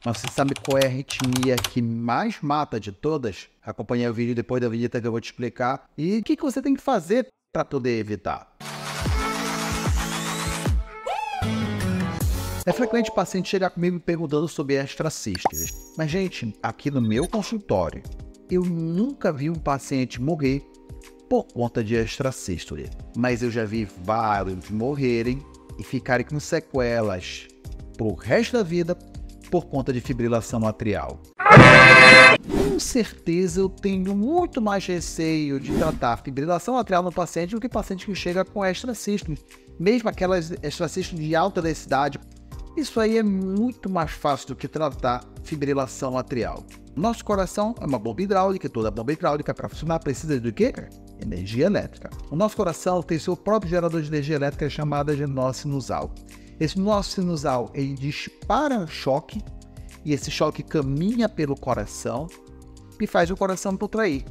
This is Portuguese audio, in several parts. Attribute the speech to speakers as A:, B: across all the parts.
A: Mas você sabe qual é a arritmia que mais mata de todas? Acompanhe o vídeo depois da vinheta que eu vou te explicar. E o que você tem que fazer para poder evitar? É frequente o paciente chegar comigo perguntando sobre extracístoles. Mas, gente, aqui no meu consultório, eu nunca vi um paciente morrer por conta de extracístole. Mas eu já vi vários morrerem e ficarem com sequelas pro resto da vida por conta de fibrilação atrial. Com certeza eu tenho muito mais receio de tratar fibrilação atrial no paciente do que paciente que chega com extracístole. Mesmo aquelas extracístoles de alta densidade, isso aí é muito mais fácil do que tratar fibrilação atrial. Nosso coração é uma bomba hidráulica, toda bomba hidráulica para funcionar precisa de quê? Energia elétrica. O nosso coração tem seu próprio gerador de energia elétrica chamada de nó sinusal. Esse nó sinusal, ele dispara choque e esse choque caminha pelo coração e faz o coração contrair.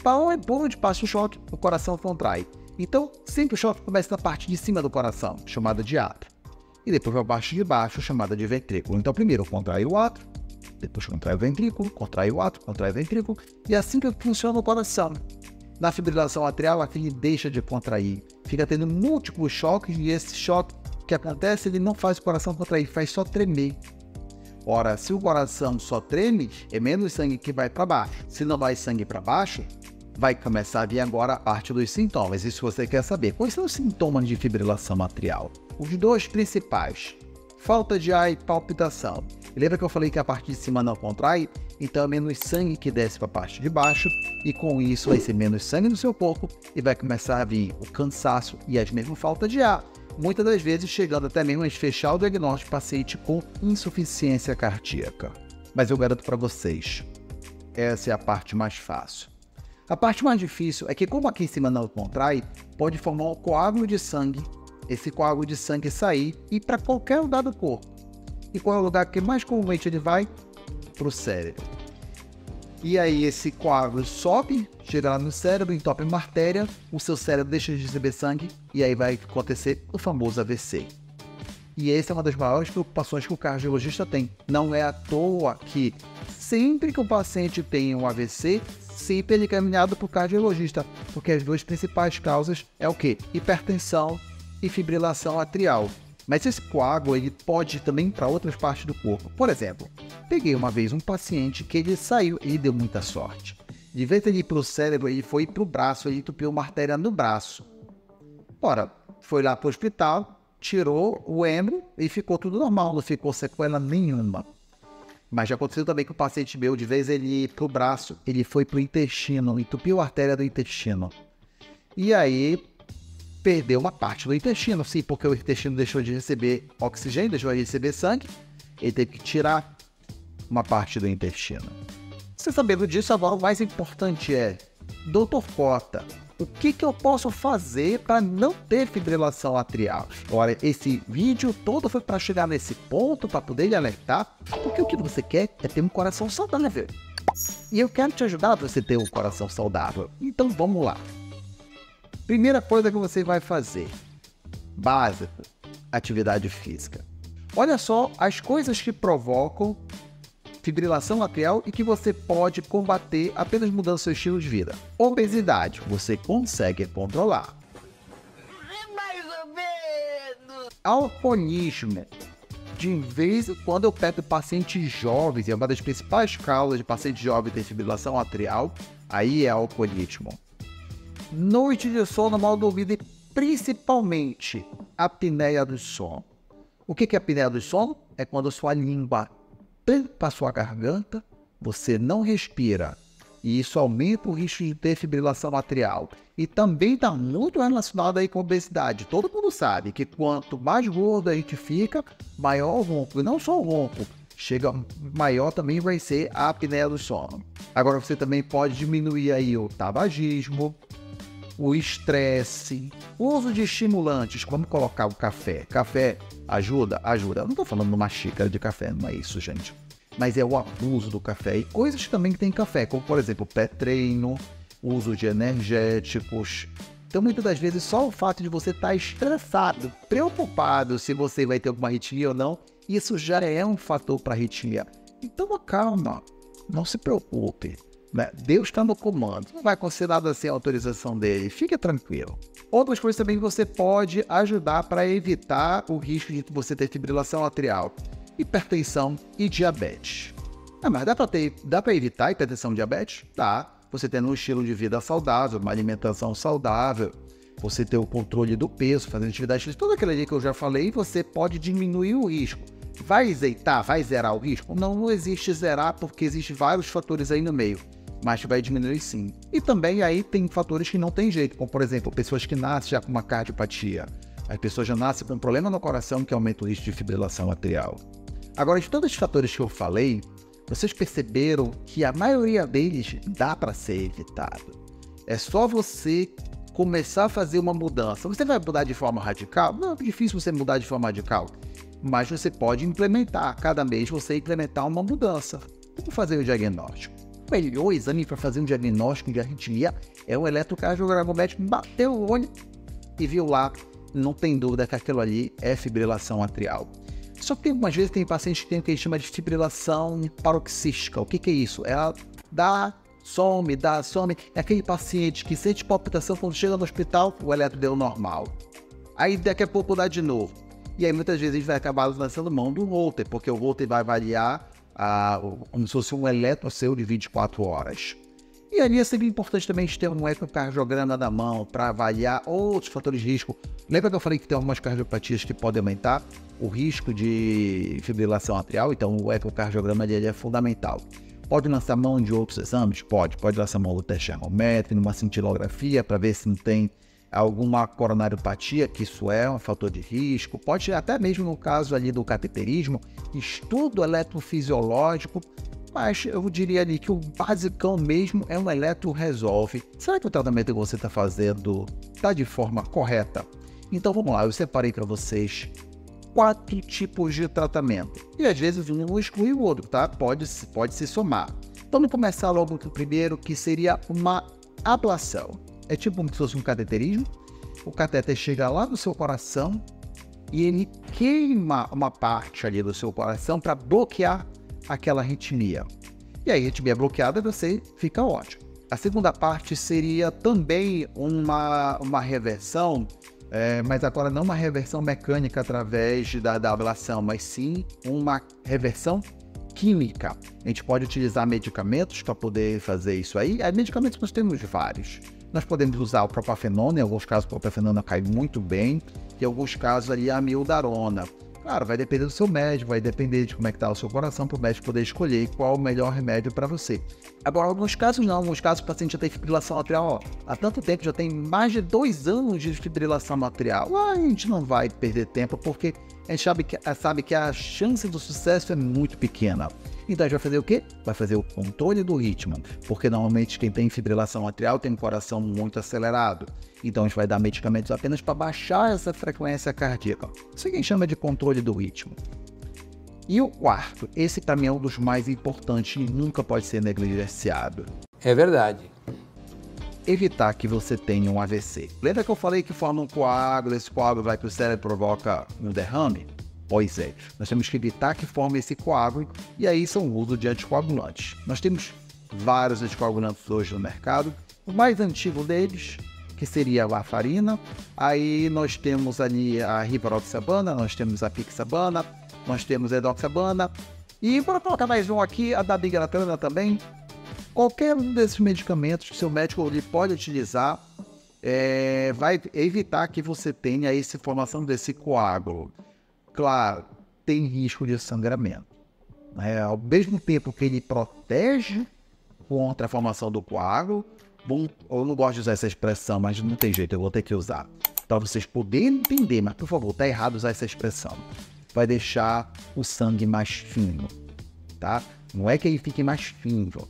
A: Para onde passa o choque, o coração contrai. Então, sempre o choque começa na parte de cima do coração, chamada de átrio. E depois para a parte de baixo, chamada de ventrículo. Então, primeiro contrai o átrio, depois contrai o ventrículo, contrai o átrio, contrai o ventrículo. E é assim que funciona o coração. Na fibrilação atrial, aquele deixa de contrair. Fica tendo múltiplos choques e esse choque que acontece, ele não faz o coração contrair, faz só tremer. Ora, se o coração só treme, é menos sangue que vai para baixo. Se não vai sangue para baixo, vai começar a vir agora a parte dos sintomas. Isso você quer saber. Quais são os sintomas de fibrilação atrial? Os dois principais: falta de ar e palpitação. Lembra que eu falei que a parte de cima não contrai? Então é menos sangue que desce para a parte de baixo e com isso vai ser menos sangue no seu corpo e vai começar a vir o cansaço e as mesmas falta de ar. Muitas das vezes chegando até mesmo a fechar o diagnóstico do paciente com insuficiência cardíaca. Mas eu garanto para vocês, essa é a parte mais fácil. A parte mais difícil é que como aqui em cima não contrai, pode formar um coágulo de sangue, esse coágulo de sangue sair e ir para qualquer lugar do corpo. E qual é o lugar que mais comumente ele vai? Para o cérebro. E aí esse coágulo sobe, chega lá no cérebro, entope uma artéria, o seu cérebro deixa de receber sangue e aí vai acontecer o famoso AVC. E essa é uma das maiores preocupações que o cardiologista tem. Não é à toa que sempre que o paciente tem um AVC, sempre ele é encaminhado para o cardiologista, porque as duas principais causas é o quê? Hipertensão e fibrilação atrial. Mas esse coágulo ele pode ir também para outras partes do corpo. Por exemplo, peguei uma vez um paciente que ele saiu e deu muita sorte. De vez ele ir para o cérebro, ele foi para o braço, ele entupiu uma artéria no braço. Ora, foi lá para o hospital, tirou o hemorro e ficou tudo normal, não ficou sequela nenhuma. Mas já aconteceu também que o paciente meu, de vez ele ir para o braço, ele foi para o intestino, entupiu a artéria do intestino. E aí perdeu uma parte do intestino, sim, porque o intestino deixou de receber oxigênio, deixou de receber sangue, ele teve que tirar uma parte do intestino. Você sabendo disso, agora o mais importante é, Dr. Cota, o que eu posso fazer para não ter fibrilação atrial? Olha, esse vídeo todo foi para chegar nesse ponto, para poder lhe alertar, porque o que você quer é ter um coração saudável. E eu quero te ajudar para você ter um coração saudável. Então vamos lá. Primeira coisa que você vai fazer, básico, atividade física. Olha só as coisas que provocam fibrilação atrial e que você pode combater apenas mudando seu estilo de vida. Obesidade, você consegue controlar.
B: Mais ou menos.
A: Alcoolismo, de vez em quando eu pego pacientes jovens, e é uma das principais causas de pacientes jovens ter fibrilação atrial, aí é alcoolismo. Noite de sono mal dormida e principalmente apneia do sono. O que é apneia do sono? É quando a sua língua tampa a sua garganta, você não respira. E isso aumenta o risco de ter fibrilação atrial. E também está muito relacionado aí com a obesidade. Todo mundo sabe que quanto mais gordo a gente fica, maior o ronco. E não só o ronco, maior também vai ser a apneia do sono. Agora você também pode diminuir aí o tabagismo, o estresse, o uso de estimulantes, como colocar o café. Café ajuda? Ajuda. Eu não estou falando de uma xícara de café, não é isso, gente. Mas é o abuso do café e coisas também que tem café, como por exemplo, pré-treino, uso de energéticos. Então, muitas das vezes, só o fato de você estar estressado, preocupado se você vai ter alguma arritmia ou não, isso já é um fator para arritmia. Então calma, não se preocupe, né? Deus está no comando, não vai acontecer nada sem a autorização dele, fique tranquilo. Outras coisas também que você pode ajudar para evitar o risco de você ter fibrilação atrial, hipertensão e diabetes. Mas dá para evitar hipertensão e diabetes? Dá. Você tendo um estilo de vida saudável, uma alimentação saudável, você ter o controle do peso, fazendo atividade física, tudo aquilo ali que eu já falei, você pode diminuir o risco. Vai isentar, vai zerar o risco? Não existe zerar, porque existem vários fatores aí no meio, mas vai diminuir sim. E também aí tem fatores que não tem jeito, como por exemplo, pessoas que nascem já com uma cardiopatia. As pessoas já nascem com um problema no coração que aumenta o risco de fibrilação atrial. Agora, de todos os fatores que eu falei, vocês perceberam que a maioria deles dá para ser evitado. É só você começar a fazer uma mudança. Você vai mudar de forma radical? Não é difícil você mudar de forma radical, mas você pode implementar. Cada mês você implementar uma mudança. Como fazer o diagnóstico? O melhor exame para fazer um diagnóstico de arritmia é o eletrocardiograma. O médico bateu o olho e viu lá, não tem dúvida que aquilo ali é fibrilação atrial. Só que algumas vezes tem pacientes que tem o que a gente chama de fibrilação paroxística. O que é isso? Ela dá, some. É aquele paciente que sente palpitação quando chega no hospital, o eletro deu normal. Aí daqui a pouco dá de novo. E aí muitas vezes a gente vai acabar lançando mão do Holter, porque o Holter vai avaliar como se fosse um eletro seu de 24 horas. E ali é sempre importante também ter um ecocardiograma na mão para avaliar outros fatores de risco. Lembra que eu falei que tem algumas cardiopatias que podem aumentar o risco de fibrilação atrial? Então o ecocardiograma dele é fundamental. Pode lançar mão de outros exames? Pode lançar mão do teste ergométrico, numa cintilografia para ver se não tem alguma coronariopatia, que isso é um fator de risco. Pode até mesmo no caso ali do cateterismo, estudo eletrofisiológico. Mas eu diria ali que o basicão mesmo é um eletroresolve. Será que o tratamento que você está fazendo está de forma correta? Então vamos lá, eu separei para vocês 4 tipos de tratamento. E às vezes um não exclui o outro, tá? Pode se somar. Então vamos começar logo com o primeiro, que seria uma ablação. É tipo como se fosse um cateterismo. O catéter chega lá no seu coração e ele queima uma parte ali do seu coração para bloquear aquela arritmia. E aí, a arritmia bloqueada, você fica ótimo. A segunda parte seria também uma reversão, mas agora não uma reversão mecânica através da ablação, mas sim uma reversão química. A gente pode utilizar medicamentos para poder fazer isso aí. Medicamentos nós temos vários. Nós podemos usar o propafenona, em alguns casos o propafenona cai muito bem, em alguns casos ali a amiodarona. Claro, vai depender do seu médico, vai depender de como é que está o seu coração, para o médico poder escolher qual o melhor remédio para você. Agora, alguns casos não, alguns casos o paciente já tem fibrilação atrial, há tanto tempo, já tem mais de 2 anos de fibrilação atrial. A gente não vai perder tempo, porque a gente sabe que a chance do sucesso é muito pequena. Então a gente vai fazer o quê? Vai fazer o controle do ritmo, porque normalmente quem tem fibrilação atrial tem um coração muito acelerado. Então a gente vai dar medicamentos apenas para baixar essa frequência cardíaca. Isso que a gente chama de controle do ritmo. E o quarto, esse para mim é um dos mais importantes e nunca pode ser negligenciado.
C: É verdade.
A: Evitar que você tenha um AVC. Lembra que eu falei que forma um coágulo, esse coágulo vai para o cérebro e provoca um derrame? Pois é, nós temos que evitar que forme esse coágulo e aí são o uso de anticoagulantes. Nós temos vários anticoagulantes hoje no mercado. O mais antigo deles, que seria a varfarina, aí nós temos ali a rivaroxabana, nós temos a pixabana, nós temos a edoxabana e para colocar mais um aqui, a dabigatran também. Qualquer um desses medicamentos que seu médico ele pode utilizar vai evitar que você tenha essa formação desse coágulo. Claro, tem risco de sangramento. Ao mesmo tempo que ele protege contra a formação do coágulo, eu não gosto de usar essa expressão, mas não tem jeito, eu vou ter que usar. Para vocês poderem entender, mas por favor, tá errado usar essa expressão. Vai deixar o sangue mais fino, tá? Não é que ele fique mais fino,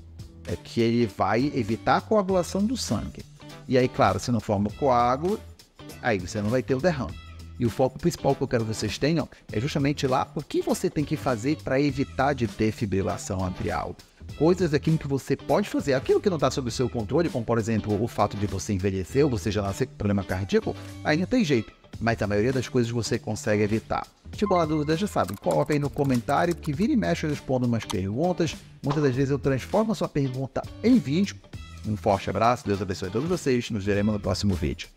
A: é que ele vai evitar a coagulação do sangue. E aí, claro, se não forma o coágulo, aí você não vai ter o derrame. E o foco principal que eu quero que vocês tenham é justamente lá o que você tem que fazer para evitar de ter fibrilação atrial. Coisas aquilo que você pode fazer, aquilo que não está sob o seu controle, como por exemplo o fato de você envelhecer ou você já nascer com problema cardíaco, aí não tem jeito. Mas a maioria das coisas você consegue evitar. Ficou na dúvida, já sabe, coloca aí no comentário que vira e mexe eu respondo umas perguntas. Muitas das vezes eu transformo a sua pergunta em vídeo. Um forte abraço, Deus abençoe a todos vocês, nos veremos no próximo vídeo.